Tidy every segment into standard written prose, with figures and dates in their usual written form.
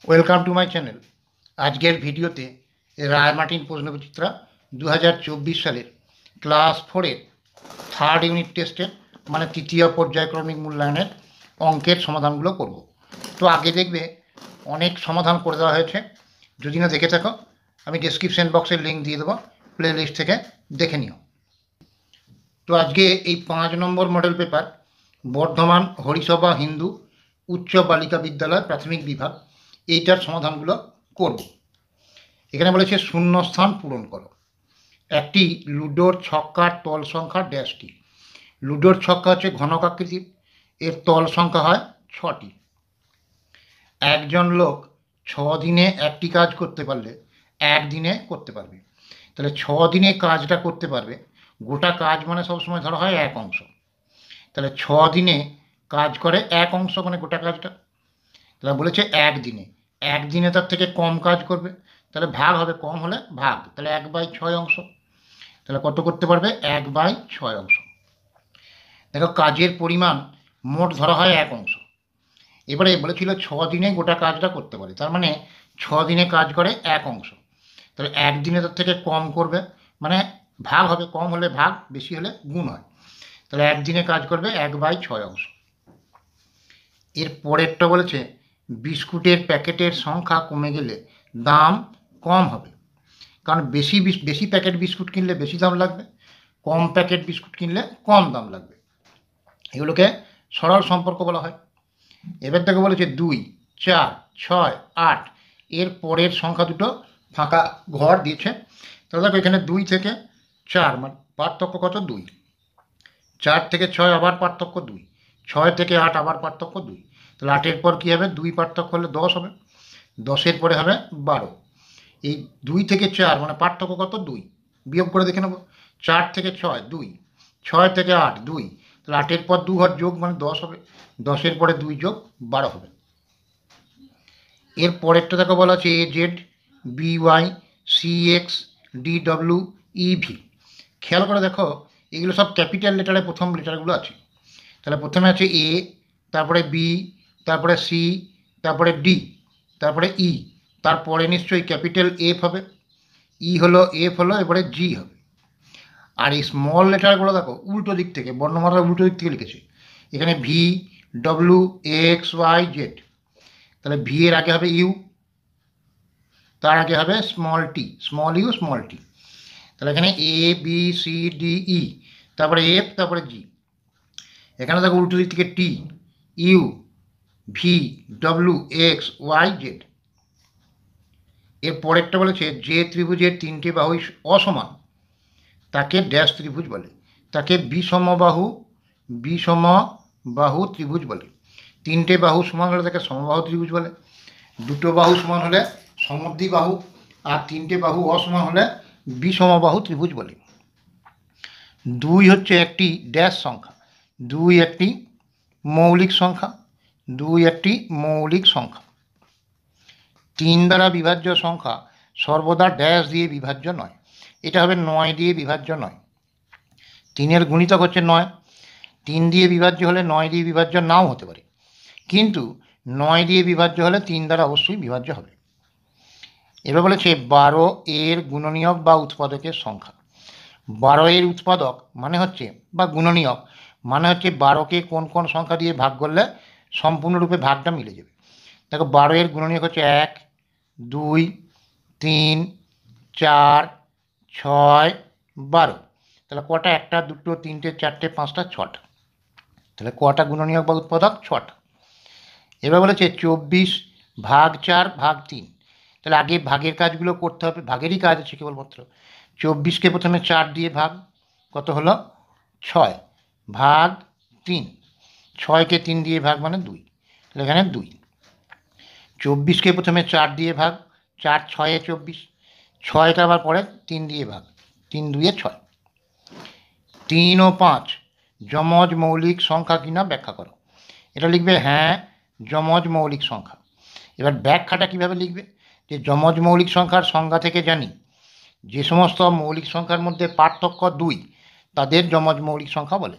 Welcome to my channel. আজকের ভিডিওতে রায়মার্টিন প্রশ্নবিচিত্রা 2024 সালের ক্লাস 4-এর থার্ড ইউনিট টেস্টের মানে তৃতীয় পর্যায়ক্রমিক মূল্যায়নের অঙ্কের সমাধানগুলো করব। তো আগে দেখবে অনেক সমাধান করে দেওয়া হয়েছে, যদি না দেখে থাকো আমি ডেসক্রিপশন বক্সের লিঙ্ক দিয়ে দেবো, প্লে লিস্ট থেকে দেখে নিও। তো আজকে এই 5 নম্বর মডেল পেপার বর্ধমান হরিসভা হিন্দু উচ্চ বালিকা বিদ্যালয় প্রাথমিক বিভাগ, এইটার সমাধানগুলো করব। এখানে বলেছে শূন্যস্থান পূরণ করো। একটি লুডোর ছক্কার তল সংখ্যা ড্যাশটি। লুডোর ছক্কা হচ্ছে ঘনক আকৃতির, এর তল সংখ্যা হয় 6টি। একজন লোক 6 দিনে একটি কাজ করতে পারলে 1 দিনে করতে পারবে। তাহলে 6 দিনে কাজটা করতে পারবে, গোটা কাজ মানে সবসময় ধরা হয় 1 অংশ। তাহলে 6 দিনে কাজ করে 1 অংশ মানে গোটা কাজটা। তাহলে বলেছে 1 দিনে, 1 দিনে তার থেকে কম কাজ করবে, তাহলে ভাগ হবে, কম হলে ভাগ, তাহলে 1/6 অংশ। তাহলে কত করতে পারবে? 1/6 অংশ। দেখো কাজের পরিমাণ মোট ধরা হয় 1 অংশ। এবারে বলেছিল 6 দিনে গোটা কাজটা করতে পারে, তার মানে 6 দিনে কাজ করে 1 অংশ। তাহলে 1 দিনে তার থেকে কম করবে মানে ভাগ হবে, কম হলে ভাগ, বেশি হলে গুণ হয়। তাহলে 1 দিনে কাজ করবে 1/6 অংশ। এর পরেরটা বলেছে বিস্কুটের প্যাকেটের সংখ্যা কমে গেলে দাম কম হবে। কারণ বেশি প্যাকেট বিস্কুট কিনলে বেশি দাম লাগবে, কম প্যাকেট বিস্কুট কিনলে কম দাম লাগবে। এগুলোকে সরল সম্পর্ক বলা হয়। এবার থেকে বলেছে 2, 4, 6, 8 এর পরের সংখ্যা দুটো ফাঁকা ঘর দিয়েছে। তাহলে দেখো এখানে 2 থেকে 4 মানে পার্থক্য কত? 2। 4 থেকে 6 আবার পার্থক্য 2। 6 থেকে 8 আবার পার্থক্য 2। তাহলে 8-এর পর কী হবে? 2 পার্থক্য হলে 10 হবে, 10-এর পরে হবে 12। এই 2 থেকে 4 মানে পার্থক্য কত? 2। বিয়োগ করে দেখে নেব। 4 থেকে 6 2, 6 থেকে 8 2, তাহলে 8-এর পর 2 ঘর যোগ মানে 10 হবে, 10-এর পরে 2 যোগ 12 হবে। এর পরেরটা দেখো বলা আছে AZ BY CX DW EV। খেয়াল করে দেখো এগুলো সব ক্যাপিটাল লেটারে প্রথম লেটারগুলো আছে। তাহলে প্রথমে আছে A, তারপরে B, তারপরে C, তারপরে D, তারপরে E, তারপরে নিশ্চয়ই ক্যাপিটাল F হবে। ই হলো, এফ হলো, এবারে জি হবে। আর এই স্মল লেটারগুলো দেখো উল্টো দিক থেকে, বর্ণমালার উল্টো দিক থেকে লিখেছে। এখানে V W X Y Z, তাহলে ভি এর আগে হবে ইউ, তার আগে হবে small T, small U small T. তাহলে এখানে A B C D E, তারপরে এফ, তারপরে জি। এখানে দেখো উল্টো দিক থেকে T, U, V W X Y Z. এর পরেরটা বলেছে যে ত্রিভুজের 3টে বাহুই অসমান তাকে ড্যাশ ত্রিভুজ বলে, তাকে বিষমবাহু ত্রিভুজ বলে। 3টে বাহু সমান হলে তাকে সমবাহু ত্রিভুজ বলে, 2টো বাহু সমান হলে সমদ্বিবাহু, আর 3টে বাহু অসমান হলে বিষমবাহু ত্রিভুজ বলে। 2 হচ্ছে একটি ড্যাশ সংখ্যা, 2 একটি মৌলিক সংখ্যা, 2 একটি মৌলিক সংখ্যা। 3 দ্বারা বিভাজ্য সংখ্যা সর্বদা ড্যাশ দিয়ে বিভাজ্য নয়, এটা হবে 9 দিয়ে বিভাজ্য নয়। 3-এর গুণিতক হচ্ছে 9, 3 দিয়ে বিভাজ্য হলে 9 দিয়ে বিভাজ্য নাও হতে পারে, কিন্তু 9 দিয়ে বিভাজ্য হলে 3 দ্বারা অবশ্যই বিভাজ্য হবে। এবার বলেছে 12 এর গুণনীয়ক বা উৎপাদকের সংখ্যা। 12 এর উৎপাদক মানে হচ্ছে বা গুণনীয়ক মানে হচ্ছে 12কে কোন কোন সংখ্যা দিয়ে ভাগ করলে সম্পূর্ণরূপে ভাগটা মিলে যাবে। দেখো 12 এর গুণনীয়ক হচ্ছে 1, 2, 3, 4, 6, 12। তাহলে কটা? 1টা, 2টো, 3টে, 4টে, 5টা, 6টা। তাহলে কটা গুণনীয়ক বা উৎপাদক? 6টা। এবার বলেছে 24 ভাগ 4 ভাগ 3। তাহলে আগে ভাগের কাজগুলো করতে হবে, ভাগেরই কাজ আছে কেবলমাত্র। 24কে প্রথমে 4 দিয়ে ভাগ, কত হলো? 6 ভাগ 3। 6কে 3 দিয়ে ভাগ মানে 2, তাহলে এখানে 2। 24কে প্রথমে 4 দিয়ে ভাগ, 4 6 24, 6টা আবার পরে 3 দিয়ে ভাগ, 3 2 6। 3 ও 5 যমজ মৌলিক সংখ্যা কিনা ব্যাখ্যা করো। এটা লিখবে হ্যাঁ যমজ মৌলিক সংখ্যা। এবার ব্যাখ্যাটা কিভাবে লিখবে? যে যমজ মৌলিক সংখ্যার সংজ্ঞা থেকে জানি যে সমস্ত মৌলিক সংখ্যার মধ্যে পার্থক্য 2 তাদের যমজ মৌলিক সংখ্যা বলে।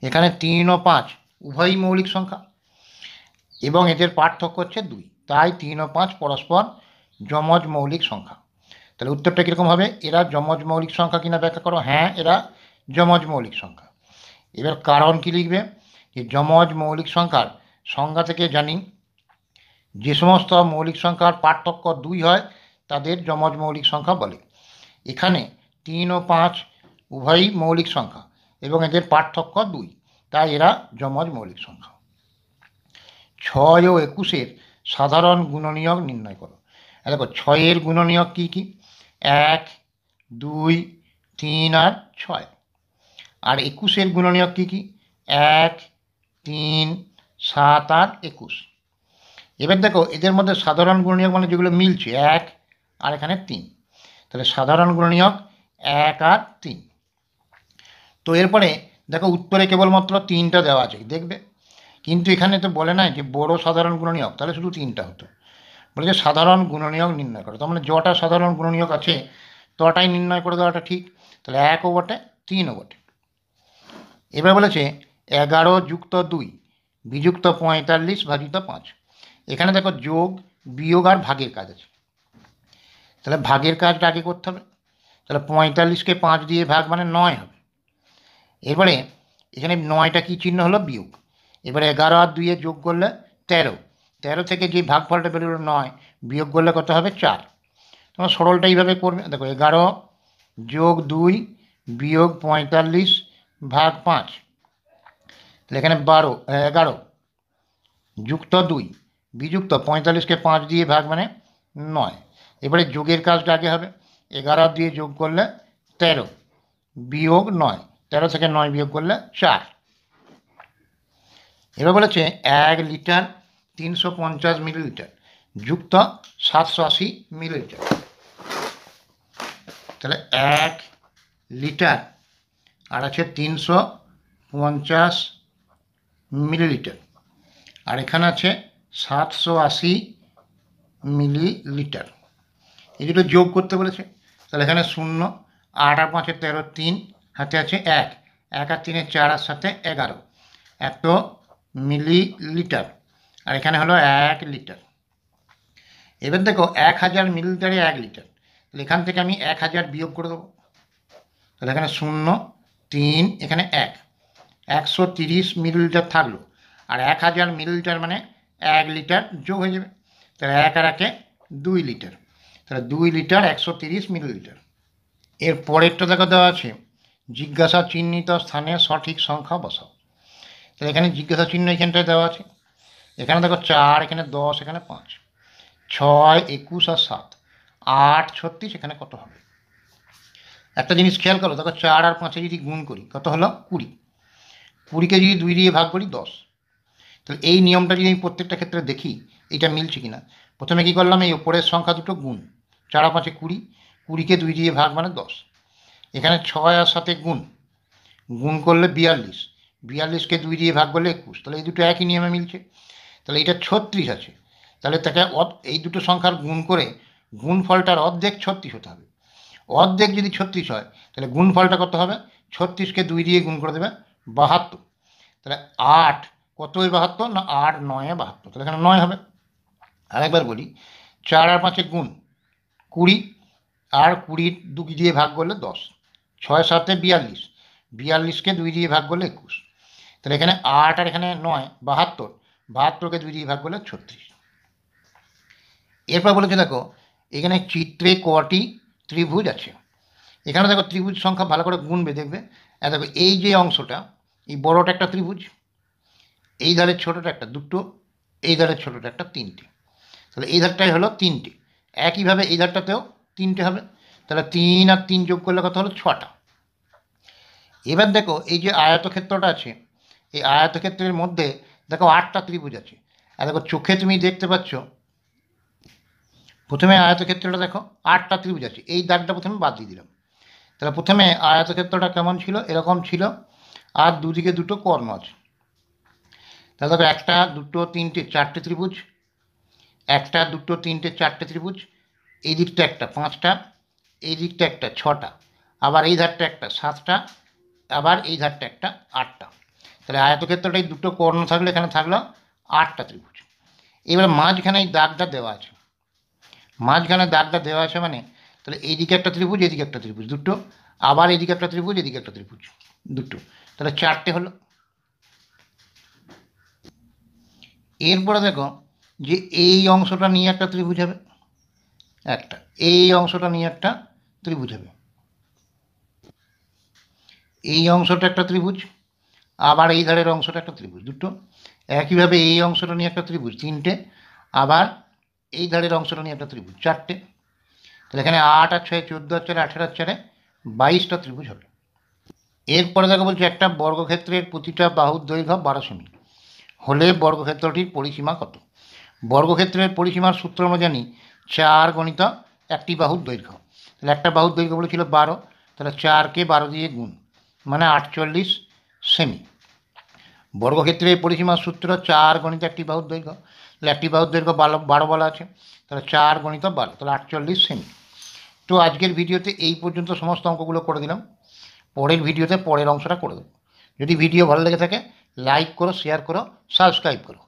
এখানে 3 ও 5 উভয়ই মৌলিক সংখ্যা এবং এদের পার্থক্য হচ্ছে 2, তাই 3 ও 5 পরস্পর যমজ মৌলিক সংখ্যা। তাহলে উত্তরটা কীরকম হবে? এরা যমজ মৌলিক সংখ্যা কিনা ব্যাখ্যা করো। হ্যাঁ, এরা যমজ মৌলিক সংখ্যা। এবার কারণ কি লিখবে? যে যমজ মৌলিক সংখ্যার সংজ্ঞা থেকে জানি যে সমস্ত মৌলিক সংখ্যার পার্থক্য 2 হয় তাদের যমজ মৌলিক সংখ্যা বলে। এখানে 3 ও 5 উভয়ই মৌলিক সংখ্যা এবং এদের পার্থক্য 2, তাই এরা যমজ মৌলিক সংখ্যা। 6 ও 21-এর সাধারণ গুণনীয়ক নির্ণয় করো। দেখো 6-এর গুণনীয়ক কী কী? 1, 2, 3 আর 6। আর 21-এর গুণনীয়ক কী কী? 1, 3, 7 আর 21। এবার দেখো এদের মধ্যে সাধারণ গুণনীয়ক মানে যেগুলো মিলছে 1 আর এখানে 3, তাহলে সাধারণ গুণনীয়ক 1 আর 3। তো এরপরে দেখো উত্তরে কেবলমাত্র 3টা দেওয়া আছে দেখবে, কিন্তু এখানে তো বলে নাই যে বড় সাধারণ গুণনীয়ক, তাহলে শুধু 3টা হতো। বলেছে সাধারণ গুণনীয়ক নির্ণয় করো, তার মানে যটা সাধারণ গুণনীয়ক আছে তটাই নির্ণয় করে দেওয়াটা ঠিক। তাহলে 1ও বটে 3ও বটে। এবার বলেছে 11 যুক্ত 2 বিযুক্ত 45 ভাজিত 5। এখানে দেখো যোগ বিয়োগ আর ভাগের কাজ আছে, তাহলে ভাগের কাজটা আগে করতে হবে। তাহলে 45কে 5 দিয়ে ভাগ মানে 9 হবে। এরপরে এখানে 9টা কী চিহ্ন হলো? বিয়োগ। এবারে 11 আর 2 যোগ করলে 13, 13 থেকে যে ভাগফলটা বেরোলো 9 বিয়োগ করলে কত হবে? 4। তোমরা সরলটা এইভাবে করবে। দেখো 11 যোগ 2 বিয়োগ 45 ভাগ 5, তাহলে এখানে 11 যুক্ত 2 বিযুক্ত 45কে 5 দিয়ে ভাগ মানে 9। এবারে যোগের কাজটা আগে হবে। 11 আর 2 যোগ করলে 13 বিয়োগ 9, 13 থেকে 9 বিয়োগ করলে 4। এবার বলেছে 1 লিটার 350 মিলিলিটার যুক্ত 780 মিলিলিটার। তাহলে 1 লিটার আর আছে 350 মিলিলিটার, আর এখানে আছে 780 মিলিলিটার। এই দুটো যোগ করতে বলেছে। তাহলে এখানে 0, 8 আর 5 13, 3 হাতে আছে 1, 1 আর 3 4 আর 7 11, 100 মিলিলিটার, আর এখানে হলো 1 লিটার। এবার দেখো 1000 মিলিলিটারে 1 লিটার, তাহলে এখান থেকে আমি 1000 বিয়োগ করে দেবো। তাহলে এখানে 0, 3, এখানে 1, 130 মিলিলিটার থাকলো, আর 1000 মিলিলিটার মানে 1 লিটার যোগ হয়ে যাবে। তাহলে 1 আর 1 2 লিটার, তাহলে 2 লিটার 130 মিলিলিটার। এর পরেরটা দেখা দেওয়া আছে জিজ্ঞাসা চিহ্নিত স্থানে সঠিক সংখ্যা বসাও। তাহলে এখানে জিজ্ঞাসা চিহ্ন এখানটায় দেওয়া আছে। এখানে দেখো 4, এখানে 10, এখানে 5, 6, 21 আর 7, 8, 36, এখানে কত হবে? একটা জিনিস খেয়াল করো, দেখো 4 আর 5 যদি গুণ করি কত হলো? 20, 20কে যদি 2 দিয়ে ভাগ করি 10। তাহলে এই নিয়মটা যদি আমি প্রত্যেকটা ক্ষেত্রে দেখি এটা মিলছে কিনা। প্রথমে কী করলাম? এই ওপরের সংখ্যা দুটো গুণ, 4 আর 5 20, 20কে 2 দিয়ে ভাগ মানে 10। এখানে 6 আর 7 গুণ করলে 42, 42কে 2 দিয়ে ভাগ করলে 21, তাহলে এই দুটো একই নিয়মে মিলছে। তাহলে এটা 36 আছে, তাহলে তাকে এই দুটো সংখ্যার গুণ করে গুণফলটার অর্ধেক 36 হতে হবে। অর্ধেক যদি 36 হয় তাহলে গুণফলটা কত হবে? 36কে 2 দিয়ে গুণ করে দেবে 72। তাহলে 8 কত 72 না 8 9 72, তাহলে এখানে 9 হবে। আরেকবার বলি, 4 আর 5 গুণ 20, আর 20 2 দিয়ে ভাগ করলে 10, 6 7 42, 42কে 2 দিয়ে ভাগ করলে 21, তাহলে এখানে 8 আর এখানে 9 72, 72কে 2 দিয়ে ভাগ করলে 36। এরপর বলেছে দেখো এখানে চিত্রে কটি ত্রিভুজ আছে। এখানে দেখো ত্রিভুজ সংখ্যা ভালো করে গুনবে দেখবে। দেখো এই যে অংশটা, এই বড়টা একটা ত্রিভুজ, এই ধারের ছোটোটা একটা 2টো, এই ধারের ছোটোটা একটা 3টে, তাহলে এই ধারটাই হলো 3টে। একইভাবে এই ধারটাতেও 3টে হবে, তাহলে 3 আর 3 যোগ করলে কত হলো? 6টা। এবার দেখো এই যে আয়তক্ষেত্রটা আছে, এই আয়তক্ষেত্রের মধ্যে দেখো 8টা ত্রিভুজ আছে। আর দেখো চোখে তুমি দেখতে পাচ্ছ, প্রথমে আয়তক্ষেত্রটা দেখো 8টা ত্রিভুজ আছে, এই দাগটা প্রথমে বাদ দিয়ে দিলাম। তাহলে প্রথমে আয়তক্ষেত্রটা কেমন ছিল? এরকম ছিল, আর দুদিকে দুটো কর্ণ আছে। তাহলে দেখো 1 2 3 4টে ত্রিভুজ, 1 2 3 4টে ত্রিভুজ, এই দিকটা একটা 5টা, এই দিকটা একটা 6টা, আবার এই ধারটা একটা 7টা, আবার এই ধারটা একটা 8টা। তাহলে আয়তক্ষেত্রটাই দুটো কর্ণ থাকলে এখানে থাকলো 8টা ত্রিভুজ। এবার মাঝখানে এই দাগটা দেওয়া আছে, মাঝখানে দাগটা দেওয়া আছে মানে তাহলে এইদিকে একটা ত্রিভুজ, এদিকে একটা ত্রিভুজ, দুটো, আবার এদিকে একটা ত্রিভুজ, এদিকে একটা ত্রিভুজ, দুটো, তাহলে চারটে হলো। এরপরে দেখো যে এই অংশটা নিয়ে একটা ত্রিভুজ হবে, একটা, এই অংশটা নিয়ে একটা ত্রিভুজ হবে, এই অংশটা একটা ত্রিভুজ, আবার এই ধারের অংশটা একটা ত্রিভুজ, দুটো, একইভাবে এই অংশটা নিয়ে একটা ত্রিভুজ, তিনটে, আবার এই ধারের অংশটা নিয়ে একটা ত্রিভুজ, চারটে, তাহলে এখানে 8 আর 6 14 আর 4 18 আর 4 22টা ত্রিভুজ হবে। এরপরে দেখো বলছে একটা বর্গক্ষেত্রের প্রতিটা বাহুর দৈর্ঘ্য 12 সেমি হলে বর্গক্ষেত্রটির পরিসীমা কত? বর্গক্ষেত্রের পরিসীমার সূত্র আমরা জানি 4 গণিত একটি বাহুর দৈর্ঘ্য, তাহলে একটা বাহুর দৈর্ঘ্য বলেছিল 12, তাহলে 4কে 12 দিয়ে গুণ, মানে 48 সেমি। বর্গক্ষেত্রের পরিসীমার সূত্র 4 গণিত একটি বাহুর দৈর্ঘ্য, তাহলে একটি বাহুর দৈর্ঘ্য 12 বলা আছে, তাহলে 4 গণিত 12, তাহলে 48 সেমি। তো আজকের ভিডিওতে এই পর্যন্ত সমস্ত অঙ্কগুলো করে দিলাম, পরের ভিডিওতে পরের অংশটা করে দেবো। যদি ভিডিও ভালো লেগে থাকে লাইক করো, শেয়ার করো, সাবস্ক্রাইব করো।